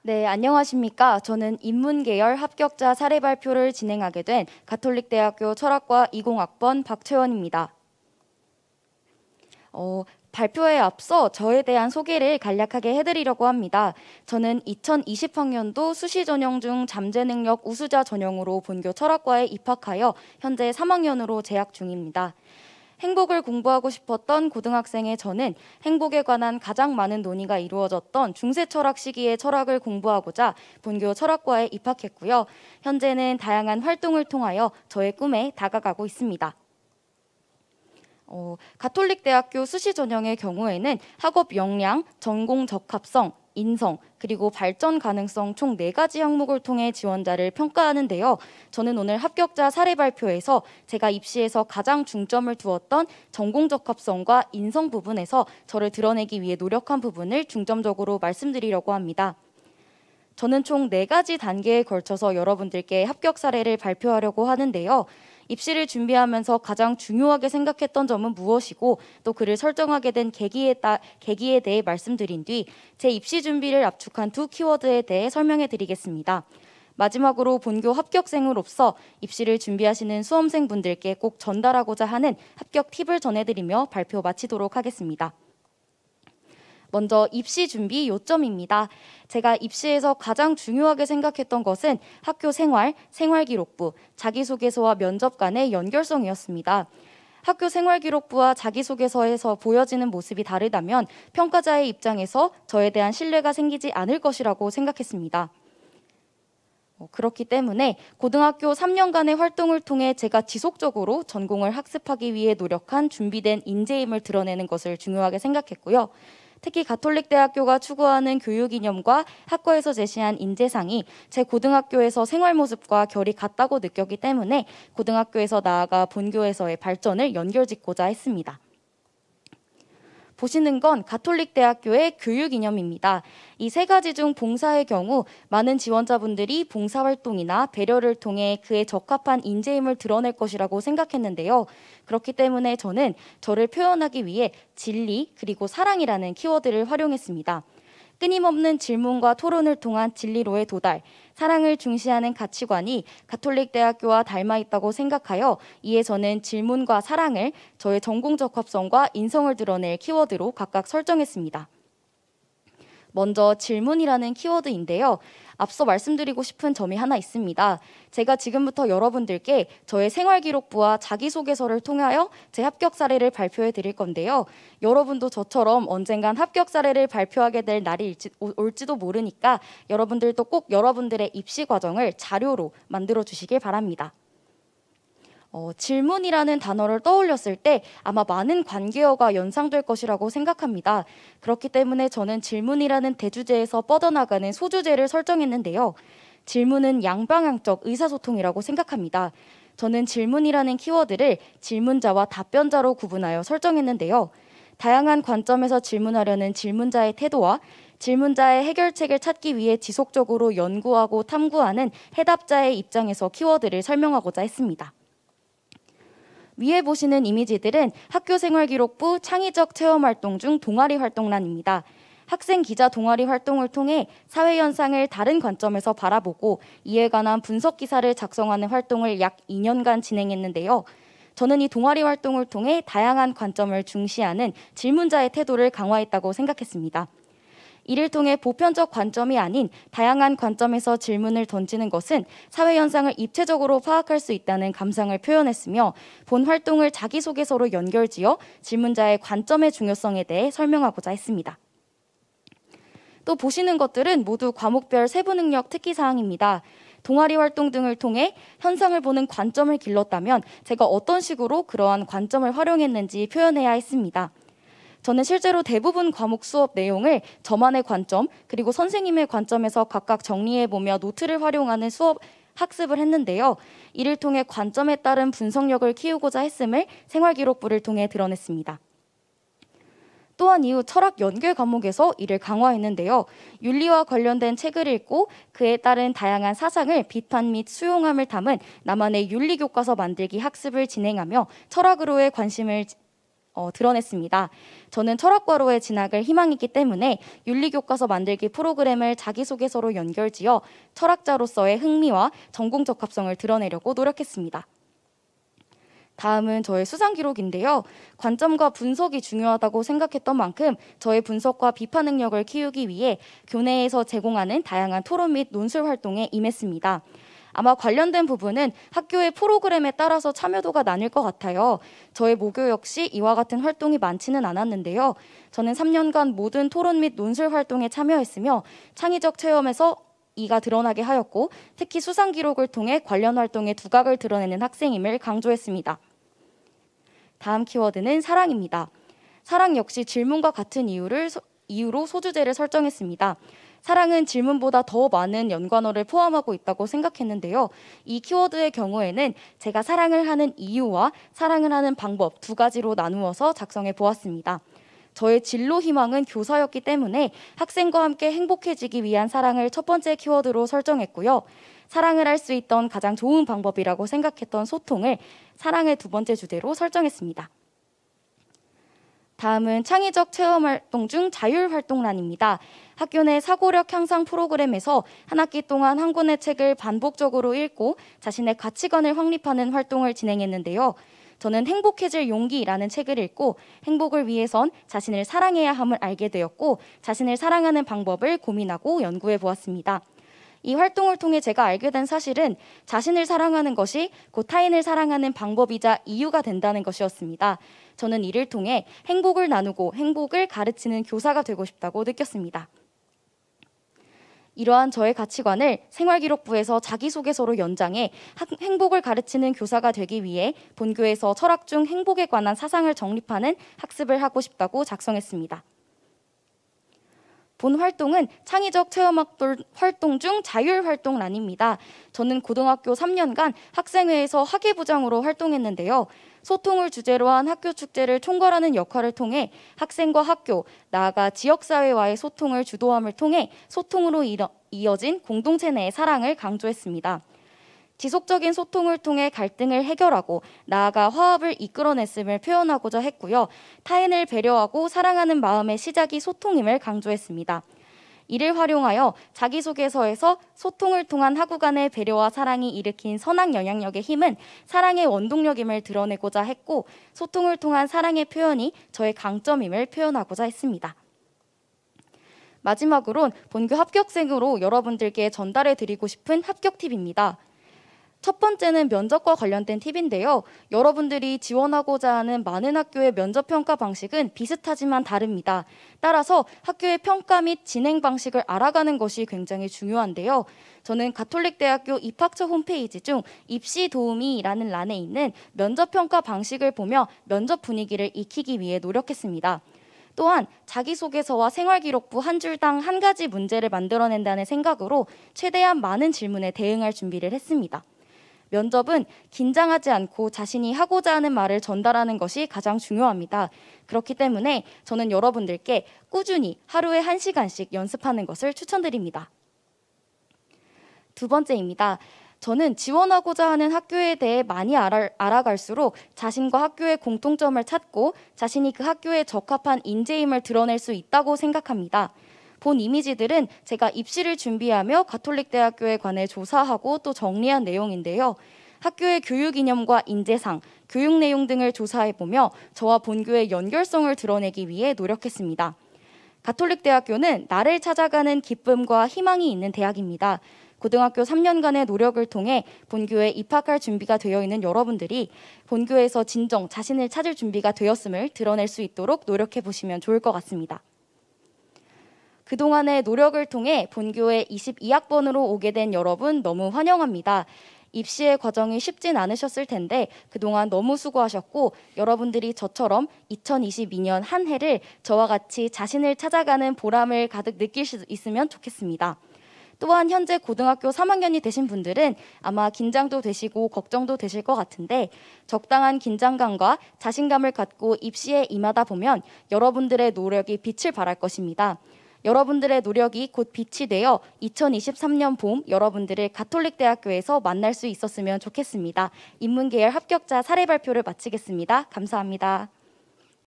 네, 안녕하십니까. 저는 인문계열 합격자 사례 발표를 진행하게 된 가톨릭대학교 철학과 20학번 박채원입니다. 발표에 앞서 저에 대한 소개를 간략하게 해드리려고 합니다. 저는 2020학년도 수시 전형 중 잠재 능력 우수자 전형으로 본교 철학과에 입학하여 현재 3학년으로 재학 중입니다. 행복을 공부하고 싶었던 고등학생의 저는 행복에 관한 가장 많은 논의가 이루어졌던 중세 철학 시기의 철학을 공부하고자 본교 철학과에 입학했고요. 현재는 다양한 활동을 통하여 저의 꿈에 다가가고 있습니다. 가톨릭대학교 수시 전형의 경우에는 학업 역량, 전공 적합성, 인성, 그리고 발전 가능성 총 4가지 항목을 통해 지원자를 평가하는데요. 저는 오늘 합격자 사례 발표에서 제가 입시에서 가장 중점을 두었던 전공 적합성과 인성 부분에서 저를 드러내기 위해 노력한 부분을 중점적으로 말씀드리려고 합니다. 저는 총 4가지 단계에 걸쳐서 여러분들께 합격 사례를 발표하려고 하는데요. 입시를 준비하면서 가장 중요하게 생각했던 점은 무엇이고 또 그를 설정하게 된 계기에 대해 말씀드린 뒤 제 입시 준비를 압축한 2 키워드에 대해 설명해 드리겠습니다. 마지막으로 본교 합격생으로서 입시를 준비하시는 수험생분들께 꼭 전달하고자 하는 합격 팁을 전해드리며 발표 마치도록 하겠습니다. 먼저 입시 준비 요점입니다. 제가 입시에서 가장 중요하게 생각했던 것은 학교 생활, 생활기록부, 자기소개서와 면접 간의 연결성이었습니다. 학교 생활기록부와 자기소개서에서 보여지는 모습이 다르다면 평가자의 입장에서 저에 대한 신뢰가 생기지 않을 것이라고 생각했습니다. 그렇기 때문에 고등학교 3년간의 활동을 통해 제가 지속적으로 전공을 학습하기 위해 노력한 준비된 인재임을 드러내는 것을 중요하게 생각했고요. 특히 가톨릭대학교가 추구하는 교육 이념과 학과에서 제시한 인재상이 제 고등학교에서 생활 모습과 결이 같다고 느꼈기 때문에 고등학교에서 나아가 본교에서의 발전을 연결짓고자 했습니다. 보시는 건 가톨릭대학교의 교육 이념입니다. 이 3가지 중 봉사의 경우 많은 지원자분들이 봉사활동이나 배려를 통해 그에 적합한 인재임을 드러낼 것이라고 생각했는데요. 그렇기 때문에 저는 저를 표현하기 위해 진리 그리고 사랑이라는 키워드를 활용했습니다. 끊임없는 질문과 토론을 통한 진리로의 도달, 사랑을 중시하는 가치관이 가톨릭대학교와 닮아있다고 생각하여 이에 저는 질문과 사랑을 저의 전공 적합성과 인성을 드러낼 키워드로 각각 설정했습니다. 먼저 질문이라는 키워드인데요. 앞서 말씀드리고 싶은 점이 하나 있습니다. 제가 지금부터 여러분들께 저의 생활기록부와 자기소개서를 통하여 제 합격 사례를 발표해 드릴 건데요. 여러분도 저처럼 언젠간 합격 사례를 발표하게 될 날이 올지도 모르니까 여러분들도 꼭 여러분들의 입시 과정을 자료로 만들어 주시길 바랍니다. 질문이라는 단어를 떠올렸을 때 아마 많은 관계어가 연상될 것이라고 생각합니다. 그렇기 때문에 저는 질문이라는 대주제에서 뻗어나가는 소주제를 설정했는데요. 질문은 양방향적 의사소통이라고 생각합니다. 저는 질문이라는 키워드를 질문자와 답변자로 구분하여 설정했는데요. 다양한 관점에서 질문하려는 질문자의 태도와 질문자의 해결책을 찾기 위해 지속적으로 연구하고 탐구하는 해답자의 입장에서 키워드를 설명하고자 했습니다. 위에 보시는 이미지들은 학교생활기록부 창의적 체험활동 중 동아리 활동란입니다. 학생 기자 동아리 활동을 통해 사회현상을 다른 관점에서 바라보고 이에 관한 분석 기사를 작성하는 활동을 약 2년간 진행했는데요. 저는 이 동아리 활동을 통해 다양한 관점을 중시하는 질문자의 태도를 강화했다고 생각했습니다. 이를 통해 보편적 관점이 아닌 다양한 관점에서 질문을 던지는 것은 사회현상을 입체적으로 파악할 수 있다는 감상을 표현했으며 본 활동을 자기소개서로 연결지어 질문자의 관점의 중요성에 대해 설명하고자 했습니다. 또 보시는 것들은 모두 과목별 세부 능력 특기사항입니다. 동아리 활동 등을 통해 현상을 보는 관점을 길렀다면 제가 어떤 식으로 그러한 관점을 활용했는지 표현해야 했습니다. 저는 실제로 대부분 과목 수업 내용을 저만의 관점 그리고 선생님의 관점에서 각각 정리해보며 노트를 활용하는 수업 학습을 했는데요. 이를 통해 관점에 따른 분석력을 키우고자 했음을 생활기록부를 통해 드러냈습니다. 또한 이후 철학 연계 과목에서 이를 강화했는데요. 윤리와 관련된 책을 읽고 그에 따른 다양한 사상을 비판 및 수용함을 담은 나만의 윤리교과서 만들기 학습을 진행하며 철학으로의 관심을 드러냈습니다. 저는 철학과로의 진학을 희망했기 때문에 윤리교과서 만들기 프로그램을 자기소개서로 연결지어 철학자로서의 흥미와 전공 적합성을 드러내려고 노력했습니다. 다음은 저의 수상 기록인데요. 관점과 분석이 중요하다고 생각했던 만큼 저의 분석과 비판 능력을 키우기 위해 교내에서 제공하는 다양한 토론 및 논술 활동에 임했습니다. 아마 관련된 부분은 학교의 프로그램에 따라서 참여도가 나뉠 것 같아요. 저의 모교 역시 이와 같은 활동이 많지는 않았는데요. 저는 3년간 모든 토론 및 논술 활동에 참여했으며 창의적 체험에서 이가 드러나게 하였고 특히 수상 기록을 통해 관련 활동의 두각을 드러내는 학생임을 강조했습니다. 다음 키워드는 사랑입니다. 사랑 역시 질문과 같은 이유로 소주제를 설정했습니다. 사랑은 질문보다 더 많은 연관어를 포함하고 있다고 생각했는데요. 이 키워드의 경우에는 제가 사랑을 하는 이유와 사랑을 하는 방법 두 가지로 나누어서 작성해 보았습니다. 저의 진로 희망은 교사였기 때문에 학생과 함께 행복해지기 위한 사랑을 첫 번째 키워드로 설정했고요. 사랑을 할 수 있던 가장 좋은 방법이라고 생각했던 소통을 사랑의 두 번째 주제로 설정했습니다. 다음은 창의적 체험활동 중 자율활동란입니다. 학교 내 사고력 향상 프로그램에서 한 학기 동안 한 권의 책을 반복적으로 읽고 자신의 가치관을 확립하는 활동을 진행했는데요. 저는 행복해질 용기라는 책을 읽고 행복을 위해선 자신을 사랑해야 함을 알게 되었고 자신을 사랑하는 방법을 고민하고 연구해 보았습니다. 이 활동을 통해 제가 알게 된 사실은 자신을 사랑하는 것이 곧 타인을 사랑하는 방법이자 이유가 된다는 것이었습니다. 저는 이를 통해 행복을 나누고 행복을 가르치는 교사가 되고 싶다고 느꼈습니다. 이러한 저의 가치관을 생활기록부에서 자기소개서로 연장해 행복을 가르치는 교사가 되기 위해 본교에서 철학 중 행복에 관한 사상을 정립하는 학습을 하고 싶다고 작성했습니다. 본 활동은 창의적 체험 활동 중 자율활동란입니다. 저는 고등학교 3년간 학생회에서 학예부장으로 활동했는데요. 소통을 주제로 한 학교 축제를 총괄하는 역할을 통해 학생과 학교, 나아가 지역사회와의 소통을 주도함을 통해 소통으로 이어진 공동체 내의 사랑을 강조했습니다. 지속적인 소통을 통해 갈등을 해결하고 나아가 화합을 이끌어냈음을 표현하고자 했고요. 타인을 배려하고 사랑하는 마음의 시작이 소통임을 강조했습니다. 이를 활용하여 자기소개서에서 소통을 통한 학우 간의 배려와 사랑이 일으킨 선한 영향력의 힘은 사랑의 원동력임을 드러내고자 했고 소통을 통한 사랑의 표현이 저의 강점임을 표현하고자 했습니다. 마지막으론 본교 합격생으로 여러분들께 전달해 드리고 싶은 합격 팁입니다. 첫 번째는 면접과 관련된 팁인데요. 여러분들이 지원하고자 하는 많은 학교의 면접평가 방식은 비슷하지만 다릅니다. 따라서 학교의 평가 및 진행 방식을 알아가는 것이 굉장히 중요한데요. 저는 가톨릭대학교 입학처 홈페이지 중 입시 도우미라는 란에 있는 면접평가 방식을 보며 면접 분위기를 익히기 위해 노력했습니다. 또한 자기소개서와 생활기록부 한 줄당 한 가지 문제를 만들어낸다는 생각으로 최대한 많은 질문에 대응할 준비를 했습니다. 면접은 긴장하지 않고 자신이 하고자 하는 말을 전달하는 것이 가장 중요합니다. 그렇기 때문에 저는 여러분들께 꾸준히 하루에 1시간씩 연습하는 것을 추천드립니다. 두 번째입니다. 저는 지원하고자 하는 학교에 대해 많이 알아갈수록 자신과 학교의 공통점을 찾고 자신이 그 학교에 적합한 인재임을 드러낼 수 있다고 생각합니다. 본 이미지들은 제가 입시를 준비하며 가톨릭대학교에 관해 조사하고 또 정리한 내용인데요. 학교의 교육 이념과 인재상, 교육 내용 등을 조사해보며 저와 본교의 연결성을 드러내기 위해 노력했습니다. 가톨릭대학교는 나를 찾아가는 기쁨과 희망이 있는 대학입니다. 고등학교 3년간의 노력을 통해 본교에 입학할 준비가 되어 있는 여러분들이 본교에서 진정 자신을 찾을 준비가 되었음을 드러낼 수 있도록 노력해 보시면 좋을 것 같습니다. 그동안의 노력을 통해 본교에 22학번으로 오게 된 여러분 너무 환영합니다. 입시의 과정이 쉽진 않으셨을 텐데 그동안 너무 수고하셨고 여러분들이 저처럼 2022년 한 해를 저와 같이 자신을 찾아가는 보람을 가득 느낄 수 있으면 좋겠습니다. 또한 현재 고등학교 3학년이 되신 분들은 아마 긴장도 되시고 걱정도 되실 것 같은데 적당한 긴장감과 자신감을 갖고 입시에 임하다 보면 여러분들의 노력이 빛을 발할 것입니다. 여러분들의 노력이 곧 빛이 되어 2023년 봄 여러분들을 가톨릭대학교에서 만날 수 있었으면 좋겠습니다. 인문계열 합격자 사례 발표를 마치겠습니다. 감사합니다.